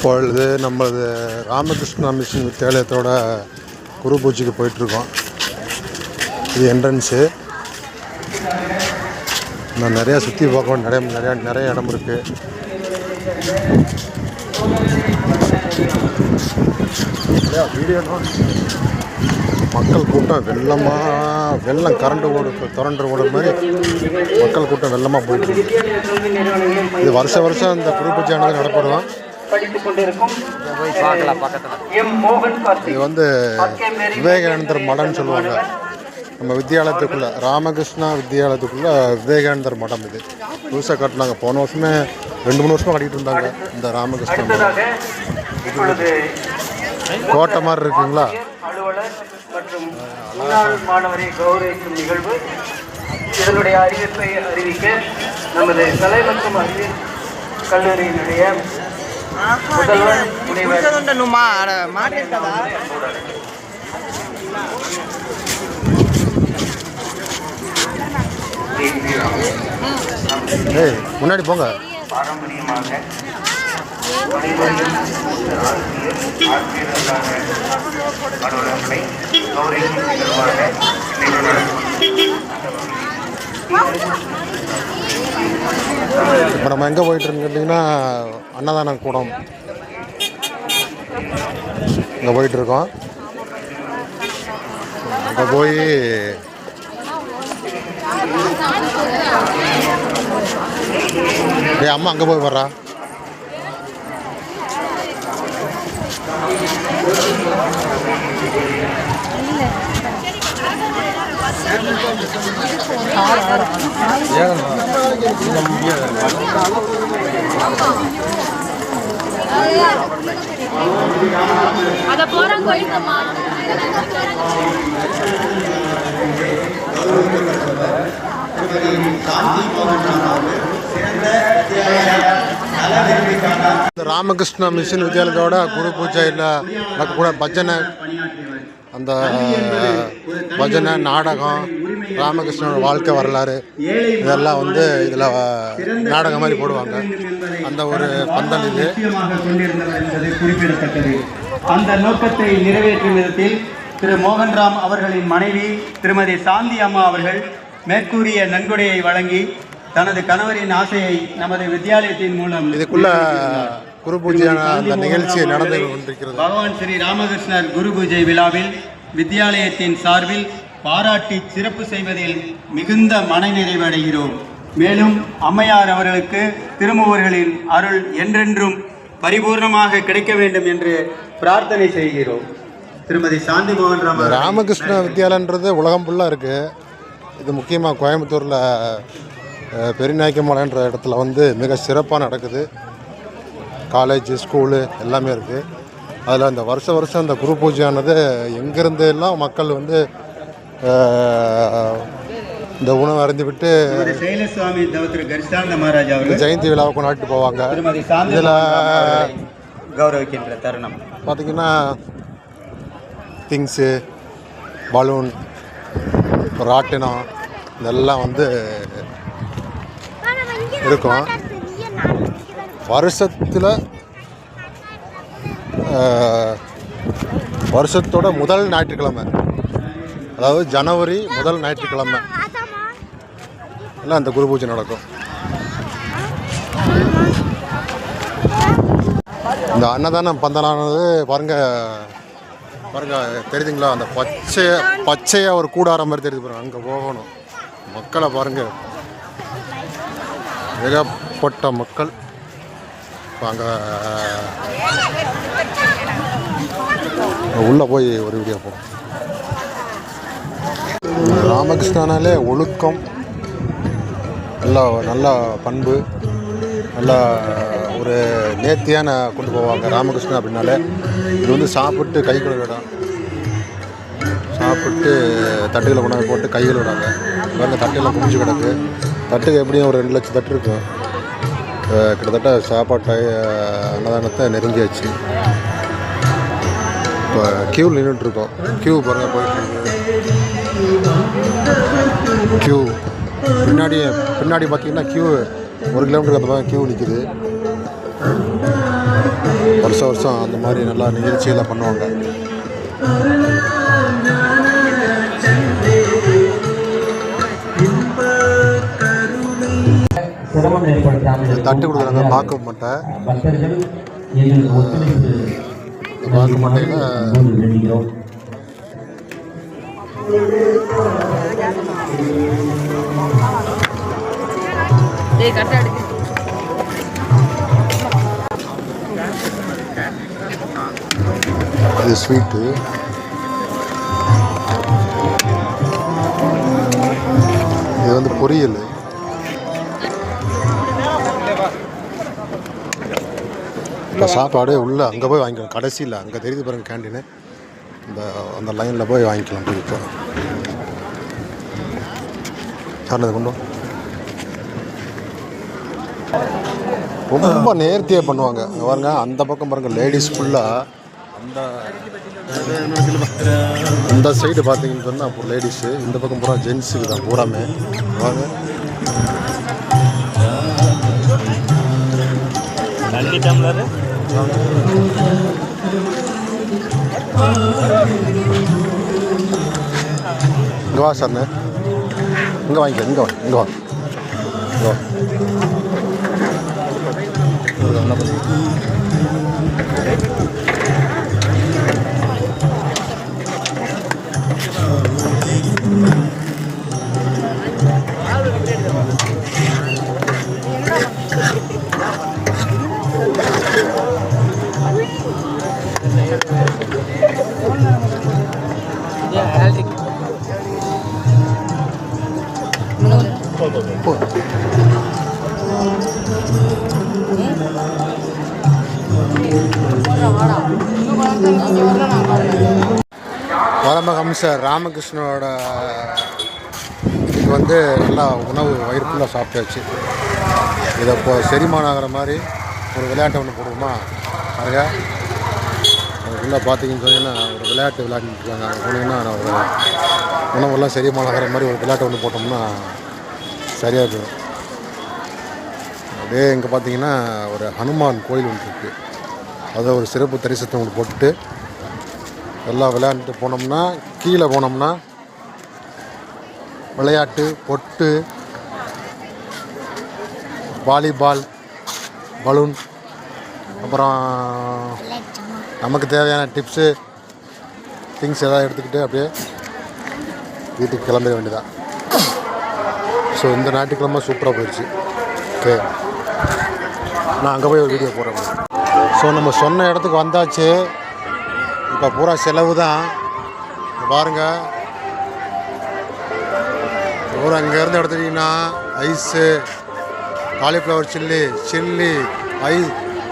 இப்பொழுது நம்மளது ராமகிருஷ்ணா மிஷன் வித்தியாலயத்தோட குரு பூஜைக்கு போயிட்டுருக்கோம். இது என்ட்ரன்ஸு. நான் நிறையா சுற்றி பார்க்கணும். நிறைய இடம் இருக்குது. மக்கள் கூட்டம் வெள்ளம் திரண்டு ஓடுற மாதிரி மக்கள் கூட்டம் வெள்ளமாக போயிட்டு. இது வருஷம் இந்த குரு பூஜையானது நடப்படுவோம். இது வந்து விவேகானந்தர் மடம்னு சொல்லுவாங்க. நம்ம வித்தியாலயத்துக்குள்ள ராமகிருஷ்ணா வித்தியாலயத்துக்குள்ள விவேகானந்தர் மடம். இது புதுசாக கட்டினாங்க. போன வருஷமே 2-3 வருஷமாக கட்டிகிட்டு இருந்தாங்க இந்த ராமகிருஷ்ணா மடம். கோட்டை மாதிரி இருக்குங்களா? மாணவரை கௌரவிக்கும் நிகழ்வு. இதனுடைய அறிவிப்பை அறிவிக்க நமது கலை மற்றும் அறிவியல் கல்லூரியினுடைய முதல்வர் முனைவர் முன்னாடி போங்க. பாரம்பரியமாக இப்போ நம்ம எங்கே போயிட்டுருன்னு கேட்டிங்கன்னா அன்னதான கூடம் இங்கே போயிட்டுருக்கோம். அங்கே போய் அம்மா அங்கே போய் வர்றா. ராமகிருஷ்ணா மிஷன் வித்யாலயத்தோட குரு பூஜையில் நடக்கக்கூட பஜனை, அந்த பஜனை நாடகம், ராமகிருஷ்ணனோட வாழ்க்கை வரலாறு இதெல்லாம் வந்து இதில் நாடகம் மாதிரி போடுவாங்க. அந்த ஒரு பந்தல் இது. குறிப்பிடத்தக்கது. அந்த நோக்கத்தை நிறைவேற்றும் விதத்தில் திரு மோகன்ராம் அவர்களின் மனைவி திருமதி சாந்தி அம்மா அவர்கள் மேற்கூறிய நன்கொடையை வழங்கி தனது கணவரின் ஆசையை நமது வித்தியாலயத்தின் மூலம் இதுக்குள்ள குரு பூஜையான அந்த நிகழ்ச்சி நடந்து கொண்டிருக்கிறது. பகவான் ஸ்ரீ ராமகிருஷ்ணர் குரு பூஜை விழாவில் வித்தியாலயத்தின் சார்பில் பாராட்டி சிறப்பு செய்வதில் மிகுந்த மனநிறைவு அடைகிறோம். மேலும் அம்மையார் அவர்களுக்கு திருமூவர்களின் அருள் என்றென்றும் பரிபூர்ணமாக கிடைக்க வேண்டும் என்று பிரார்த்தனை செய்கிறோம். திருமதி சாந்தி மோகன்ராம். ராமகிருஷ்ண வித்யாலயன்றது உலகம் ஃபுல்லாக இருக்குது. இது முக்கியமாக கோயம்புத்தூரில் பெரியநாயக்கமலைன்ற இடத்துல வந்து மிக சிறப்பாக நடக்குது. காலேஜ், ஸ்கூலு எல்லாமே இருக்குது. அதில் அந்த வருஷம் அந்த குரு பூஜையானது எங்கேருந்து எல்லாம் மக்கள் வந்து இந்த உணவு அறிந்து விட்டு ஜெயந்தி விழாவை கொண்டாடிட்டு போவாங்க. இதில் கௌரவிக்கின்ற தருணம் பார்த்திங்கன்னா திங்ஸு, பலூன், ராட்டினம் இதெல்லாம் வந்து இருக்கும். வருஷத்தோட முதல் ஞாயிற்றுக்கிழமை, அதாவது ஜனவரி முதல் ஞாயிற்றுக்கிழமை எல்லாம் அந்த குரு பூஜை நடக்கும். இந்த அன்னதானம் பந்தலானது பாருங்க தெரியுதுங்களா? அந்த பச்சையாக ஒரு கூடாரம் மாதிரி தெரியுது பாருங்க. அங்கே போகணும். மக்களை பாருங்கள், ஏகப்பட்ட மக்கள். அங்கே உள்ளே போய் ஒரு வீடியோ போடும். ராமகிருஷ்ணனாலே ஒழுக்கம், நல்ல பண்பு, நல்ல ஒரு நேர்த்தியான கொண்டு போவாங்க. ராமகிருஷ்ணன் அப்படின்னாலே இது வந்து சாப்பிட்டு கை கழுவுற இடம். சாப்பிட்டு தட்டுகளை கொண்டாந்து போட்டு கை கழுவுறாங்க. பாருங்க, தட்டுலாம் குமிஞ்சு கிடக்கு. தட்டுக்கு எப்படியும் ஒரு 2 லட்சம் தட்டு இருக்கும். கிட்டத்தட்ட சாப்பாட்டை அன்னதானத்தை நெருங்கியாச்சு. இப்போ கியூ நின்றுட்டுருக்கோம். கியூ பாருங்கள் போயிட்டுருக்கு. கியூ பின்னாடி பார்த்தீங்கன்னா கியூ 1 கிலோமீட்டருக்கு அந்த மாதிரி கியூ நிற்கிது. வருஷம் வருஷம் அந்த மாதிரி நல்லா நிகழ்ச்சியெல்லாம் பண்ணுவாங்க. தட்டு கொடுக்குறாங்க பாக்கு மட்டை. பாக்கு மட்டையில் இது ஸ்வீட்டு. இது வந்து பொரியல். இப்போ சாப்பாடு உள்ளே அங்கே போய் வாங்கிக்கலாம். கடைசியில் அங்கே தெரியுது பாருங்கள் கேண்டீனு. அந்த லைனில் போய் வாங்கிக்கலாம். போய் இப்போ சார் கொண்டு ரொம்ப நேர்த்தியாக பண்ணுவாங்க. பாருங்க அந்த பக்கம் பாருங்கள் லேடிஸ் ஃபுல்லாக. அந்த சைடு பார்த்தீங்கன்னு சொன்னால் அப்போ லேடிஸு, இந்த பக்கம் பூரா ஜென்ஸுக்கு தான் பூராமே. வாங்க இங்கே வா சார்ண்ணே, இங்கே வாங்கிக்க. இங்கே வா, இங்கே வா, இங்கே வா. பரமஹம்சர் ராமகிருஷ்ணனோட இது வந்து நல்லா உணவு வயிறு ஃபுல்லாக சாப்பிட்டாச்சு. இதை இப்போ செரிமானம் ஆகிற மாதிரி ஒரு விளையாட்டை ஒன்று போடுவோமா? பாருங்க, அதுக்குள்ளே பார்த்தீங்கன்னு சொன்னீங்கன்னா ஒரு விளையாட்டு விளையாண்டுருக்காங்க. அங்கே போனீங்கன்னா ஒரு உணவெல்லாம் செரிமானம் ஆகிற மாதிரி ஒரு விளையாட்டை ஒன்று போட்டோம்னா சரியாக போயிடும். அப்படியே இங்கே பார்த்தீங்கன்னா ஒரு ஹனுமான் கோயில் ஒன்று இருக்குது. அதை ஒரு சிறப்பு தரிசனத்தை ஒன்று போட்டுட்டு எல்லாம் விளையாண்டுட்டு போனோம்னா, கீழே போனோம்னா விளையாட்டு, பொட்டு, வாலிபால், பலூன், அப்புறம் நமக்கு தேவையான டிப்ஸு திங்ஸ் எதாவது எடுத்துக்கிட்டு அப்படியே வீட்டுக்கு கிளம்ப வேண்டியதான். ஸோ இந்த ஞாயிற்றுக்கிழமை சூப்பராக போயிடுச்சு. ஓகே, நான் அங்கே போய் ஒரு வீடியோ போடுறேன். ஸோ நம்ம சொன்ன இடத்துக்கு வந்தாச்சு. இப்போ பூரா செலவு தான். பாருங்கள், பூரா இங்கேருந்து எடுத்துட்டிங்கன்னா ஐஸு, காலிஃப்ளவர் சில்லி,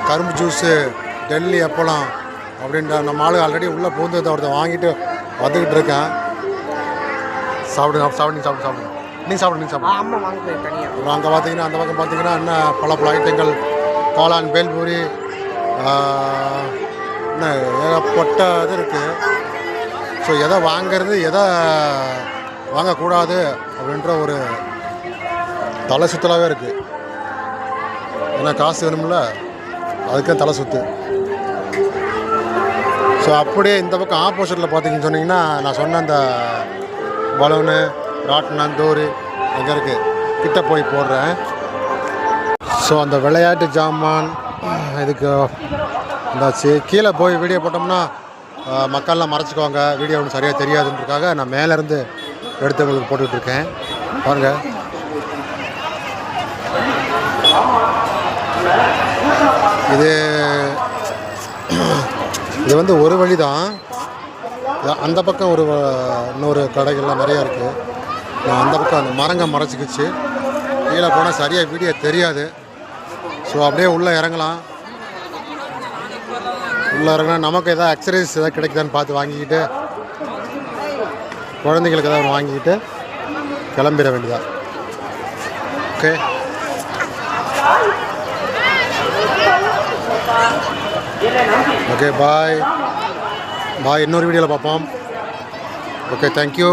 கரும்பு ஜூஸு, டெல்லி அப்பளம் அப்படின்ற நம்ம ஆளு ஆல்ரெடி உள்ளே பூந்து ஒருத்தர் வாங்கிட்டு வந்துக்கிட்டு இருக்கேன். சாப்பிடுங்க. நீங்கள் சாப்பிடுங்க. அங்கே பார்த்தீங்கன்னா அந்த பக்கம் பார்த்தீங்கன்னா என்ன பல ஐட்டங்கள், காளான், பேல்பூரி, என்ன ஏகப்பட்ட இது இருக்குது. ஸோ எதை வாங்கிறது, எதை வாங்கக்கூடாது அப்படின்ற ஒரு தலை சுற்றலாகவே இருக்குது. ஏன்னா காசு வேணும்ல, அதுக்கும் தலை சுற்று. ஸோ அப்படியே இந்த பக்கம் ஆப்போசிட்டில் பார்த்தீங்கன்னு சொன்னீங்கன்னா நான் சொன்ன அந்த பலூனு, ராட்டினம், தூரி அங்கே இருக்குது. கிட்ட போய் போடுறேன். ஸோ அந்த விளையாட்டு ஜாமான் இதுக்கு இருந்தாச்சு. கீழே போய் வீடியோ போட்டோம்னா மக்கள்லாம் மறைச்சிக்குவாங்க, வீடியோ ஒன்றும் சரியாக தெரியாதுன்றதுக்காக நான் மேலேருந்து எடுத்து உங்களுக்கு போட்டுட்ருக்கேன். பாருங்கள், இது வந்து ஒரு வழி தான். அந்த பக்கம் இன்னொரு கடைகள்லாம் நிறையா இருக்குது. நான் அந்த பக்கம் அந்த மரங்க மறைச்சிக்கிச்சு. கீழே போனால் சரியாக வீடியோ தெரியாது. ஸோ அப்படியே உள்ளே இறங்கலாம். உள்ளே இறங்கினா நமக்கு எதாவது எக்ஸசைஸ் எதாவது கிடைக்குதான்னு பார்த்து வாங்கிக்கிட்டு, குழந்தைங்களுக்கு எதாவது வாங்கிக்கிட்டு கிளம்பிட வேண்டியதான். ஓகே, ஓகே, பாய். இன்னொரு வீடியோவில் பார்ப்போம். Okay, thank you.